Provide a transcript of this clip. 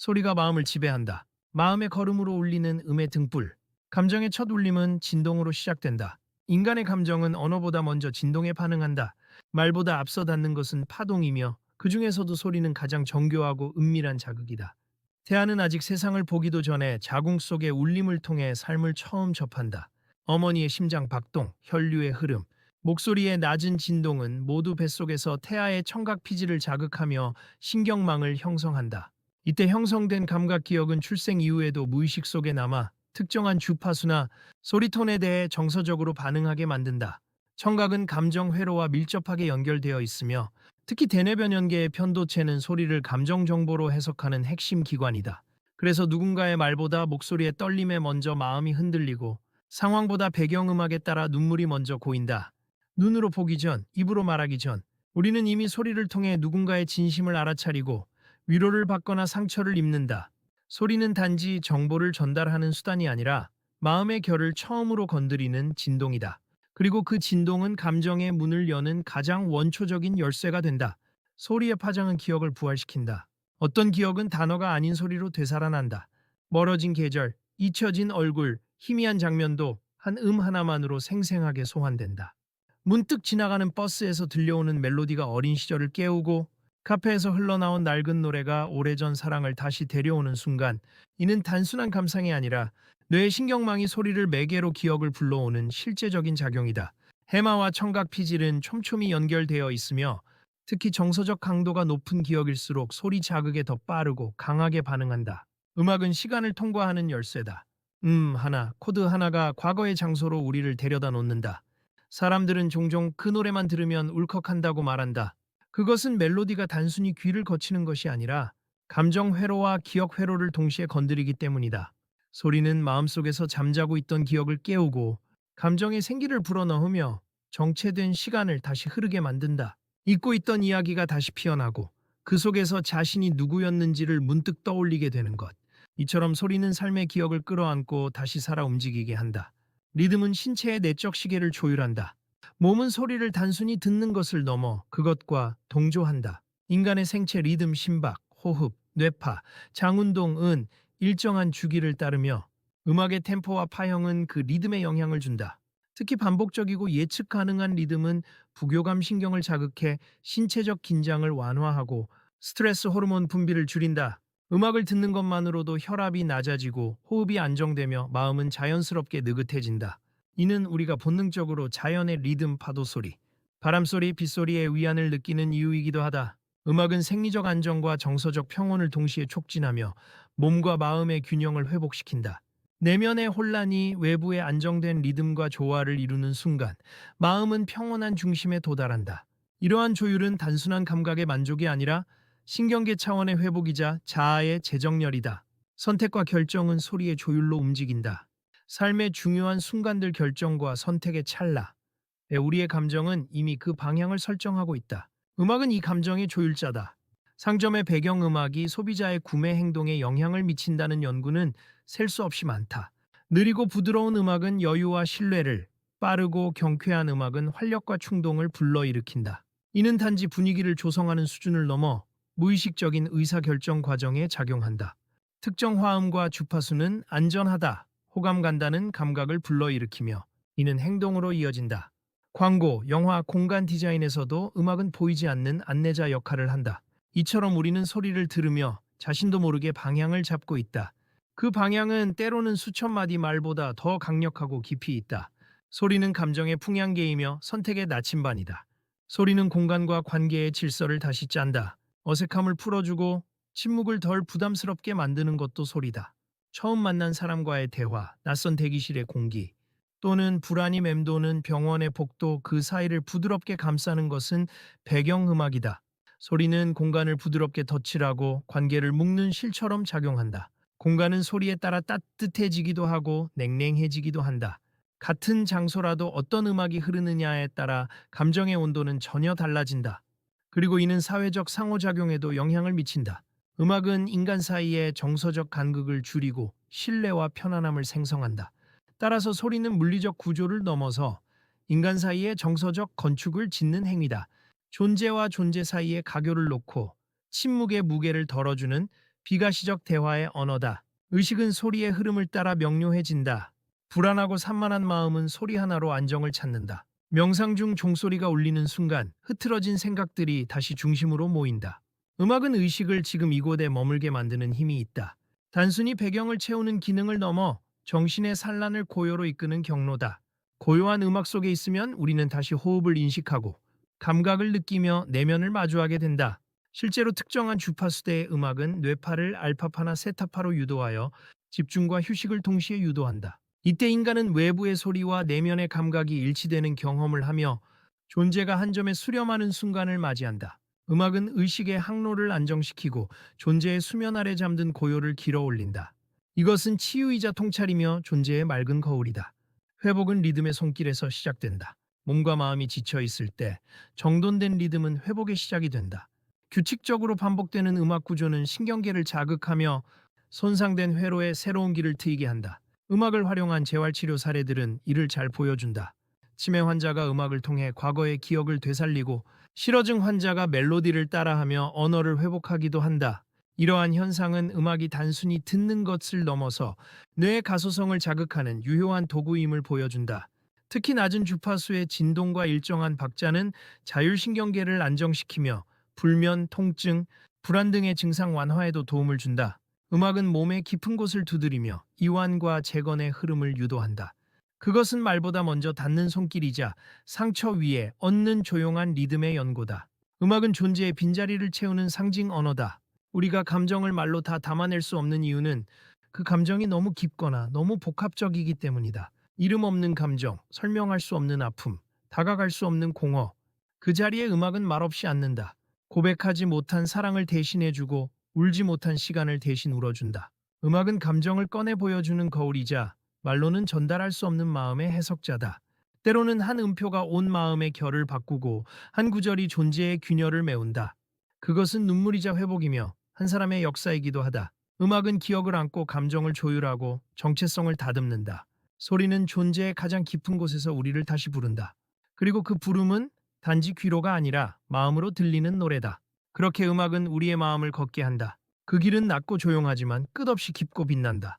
소리가 마음을 지배한다. 마음의 걸음으로 울리는 음의 등불. 감정의 첫 울림은 진동으로 시작된다. 인간의 감정은 언어보다 먼저 진동에 반응한다. 말보다 앞서 닿는 것은 파동이며 그 중에서도 소리는 가장 정교하고 은밀한 자극이다. 태아는 아직 세상을 보기도 전에 자궁 속의 울림을 통해 삶을 처음 접한다. 어머니의 심장 박동, 혈류의 흐름, 목소리의 낮은 진동은 모두 뱃속에서 태아의 청각 피지를 자극하며 신경망을 형성한다. 이때 형성된 감각 기억은 출생 이후에도 무의식 속에 남아 특정한 주파수나 소리톤에 대해 정서적으로 반응하게 만든다. 청각은 감정 회로와 밀접하게 연결되어 있으며 특히 대뇌변연계의 편도체는 소리를 감정 정보로 해석하는 핵심 기관이다. 그래서 누군가의 말보다 목소리의 떨림에 먼저 마음이 흔들리고 상황보다 배경음악에 따라 눈물이 먼저 고인다. 눈으로 보기 전, 입으로 말하기 전, 우리는 이미 소리를 통해 누군가의 진심을 알아차리고 위로를 받거나 상처를 입는다. 소리는 단지 정보를 전달하는 수단이 아니라 마음의 결을 처음으로 건드리는 진동이다. 그리고 그 진동은 감정의 문을 여는 가장 원초적인 열쇠가 된다. 소리의 파장은 기억을 부활시킨다. 어떤 기억은 단어가 아닌 소리로 되살아난다. 멀어진 계절, 잊혀진 얼굴, 희미한 장면도 한 하나만으로 생생하게 소환된다. 문득 지나가는 버스에서 들려오는 멜로디가 어린 시절을 깨우고 카페에서 흘러나온 낡은 노래가 오래전 사랑을 다시 데려오는 순간, 이는 단순한 감상이 아니라 뇌의 신경망이 소리를 매개로 기억을 불러오는 실제적인 작용이다. 해마와 청각 피질은 촘촘히 연결되어 있으며 특히 정서적 강도가 높은 기억일수록 소리 자극에 더 빠르고 강하게 반응한다. 음악은 시간을 통과하는 열쇠다. 하나, 코드 하나가 과거의 장소로 우리를 데려다 놓는다. 사람들은 종종 그 노래만 들으면 울컥한다고 말한다. 그것은 멜로디가 단순히 귀를 거치는 것이 아니라 감정 회로와 기억 회로를 동시에 건드리기 때문이다. 소리는 마음속에서 잠자고 있던 기억을 깨우고 감정의 생기를 불어넣으며 정체된 시간을 다시 흐르게 만든다. 잊고 있던 이야기가 다시 피어나고 그 속에서 자신이 누구였는지를 문득 떠올리게 되는 것. 이처럼 소리는 삶의 기억을 끌어안고 다시 살아 움직이게 한다. 리듬은 신체의 내적 시계를 조율한다. 몸은 소리를 단순히 듣는 것을 넘어 그것과 동조한다. 인간의 생체 리듬, 심박, 호흡, 뇌파, 장운동은 일정한 주기를 따르며 음악의 템포와 파형은 그 리듬에 영향을 준다. 특히 반복적이고 예측 가능한 리듬은 부교감 신경을 자극해 신체적 긴장을 완화하고 스트레스 호르몬 분비를 줄인다. 음악을 듣는 것만으로도 혈압이 낮아지고 호흡이 안정되며 마음은 자연스럽게 느긋해진다. 이는 우리가 본능적으로 자연의 리듬, 파도 소리, 바람소리, 빗소리의 위안을 느끼는 이유이기도 하다. 음악은 생리적 안정과 정서적 평온을 동시에 촉진하며 몸과 마음의 균형을 회복시킨다. 내면의 혼란이 외부의 안정된 리듬과 조화를 이루는 순간 마음은 평온한 중심에 도달한다. 이러한 조율은 단순한 감각의 만족이 아니라 신경계 차원의 회복이자 자아의 재정렬이다. 선택과 결정은 소리의 조율로 움직인다. 삶의 중요한 순간들 결정과 선택의 찰나. 우리의 감정은 이미 그 방향을 설정하고 있다. 음악은 이 감정의 조율자다. 상점의 배경음악이 소비자의 구매 행동에 영향을 미친다는 연구는 셀 수 없이 많다. 느리고 부드러운 음악은 여유와 신뢰를, 빠르고 경쾌한 음악은 활력과 충동을 불러일으킨다. 이는 단지 분위기를 조성하는 수준을 넘어 무의식적인 의사결정 과정에 작용한다. 특정 화음과 주파수는 안전하다, 호감 간다는 감각을 불러일으키며 이는 행동으로 이어진다. 광고, 영화, 공간 디자인에서도 음악은 보이지 않는 안내자 역할을 한다. 이처럼 우리는 소리를 들으며 자신도 모르게 방향을 잡고 있다. 그 방향은 때로는 수천 마디 말보다 더 강력하고 깊이 있다. 소리는 감정의 풍향계이며 선택의 나침반이다. 소리는 공간과 관계의 질서를 다시 짠다. 어색함을 풀어주고 침묵을 덜 부담스럽게 만드는 것도 소리다. 처음 만난 사람과의 대화, 낯선 대기실의 공기, 또는 불안이 맴도는 병원의 복도 그 사이를 부드럽게 감싸는 것은 배경음악이다. 소리는 공간을 부드럽게 덧칠하고 관계를 묶는 실처럼 작용한다. 공간은 소리에 따라 따뜻해지기도 하고 냉랭해지기도 한다. 같은 장소라도 어떤 음악이 흐르느냐에 따라 감정의 온도는 전혀 달라진다. 그리고 이는 사회적 상호작용에도 영향을 미친다. 음악은 인간 사이의 정서적 간극을 줄이고 신뢰와 편안함을 생성한다. 따라서 소리는 물리적 구조를 넘어서 인간 사이의 정서적 건축을 짓는 행위다. 존재와 존재 사이의 가교를 놓고 침묵의 무게를 덜어주는 비가시적 대화의 언어다. 의식은 소리의 흐름을 따라 명료해진다. 불안하고 산만한 마음은 소리 하나로 안정을 찾는다. 명상 중 종소리가 울리는 순간 흐트러진 생각들이 다시 중심으로 모인다. 음악은 의식을 지금 이곳에 머물게 만드는 힘이 있다. 단순히 배경을 채우는 기능을 넘어 정신의 산란을 고요로 이끄는 경로다. 고요한 음악 속에 있으면 우리는 다시 호흡을 인식하고 감각을 느끼며 내면을 마주하게 된다. 실제로 특정한 주파수대의 음악은 뇌파를 알파파나 세타파로 유도하여 집중과 휴식을 동시에 유도한다. 이때 인간은 외부의 소리와 내면의 감각이 일치되는 경험을 하며 존재가 한 점에 수렴하는 순간을 맞이한다. 음악은 의식의 항로를 안정시키고 존재의 수면 아래 잠든 고요를 길어올린다. 이것은 치유이자 통찰이며 존재의 맑은 거울이다. 회복은 리듬의 손길에서 시작된다. 몸과 마음이 지쳐 있을 때 정돈된 리듬은 회복의 시작이 된다. 규칙적으로 반복되는 음악 구조는 신경계를 자극하며 손상된 회로에 새로운 길을 트이게 한다. 음악을 활용한 재활치료 사례들은 이를 잘 보여준다. 치매 환자가 음악을 통해 과거의 기억을 되살리고 실어증 환자가 멜로디를 따라하며 언어를 회복하기도 한다. 이러한 현상은 음악이 단순히 듣는 것을 넘어서 뇌의 가소성을 자극하는 유효한 도구임을 보여준다. 특히 낮은 주파수의 진동과 일정한 박자는 자율신경계를 안정시키며 불면, 통증, 불안 등의 증상 완화에도 도움을 준다. 음악은 몸의 깊은 곳을 두드리며 이완과 재건의 흐름을 유도한다. 그것은 말보다 먼저 닿는 손길이자 상처 위에 얹는 조용한 리듬의 연고다. 음악은 존재의 빈자리를 채우는 상징 언어다. 우리가 감정을 말로 다 담아낼 수 없는 이유는 그 감정이 너무 깊거나 너무 복합적이기 때문이다. 이름 없는 감정, 설명할 수 없는 아픔, 다가갈 수 없는 공허. 그 자리에 음악은 말없이 앉는다. 고백하지 못한 사랑을 대신해주고 울지 못한 시간을 대신 울어준다. 음악은 감정을 꺼내 보여주는 거울이자 말로는 전달할 수 없는 마음의 해석자다. 때로는 한 음표가 온 마음의 결을 바꾸고 한 구절이 존재의 균열을 메운다. 그것은 눈물이자 회복이며 한 사람의 역사이기도 하다. 음악은 기억을 안고 감정을 조율하고 정체성을 다듬는다. 소리는 존재의 가장 깊은 곳에서 우리를 다시 부른다. 그리고 그 부름은 단지 귀로가 아니라 마음으로 들리는 노래다. 그렇게 음악은 우리의 마음을 걷게 한다. 그 길은 낮고 조용하지만 끝없이 깊고 빛난다.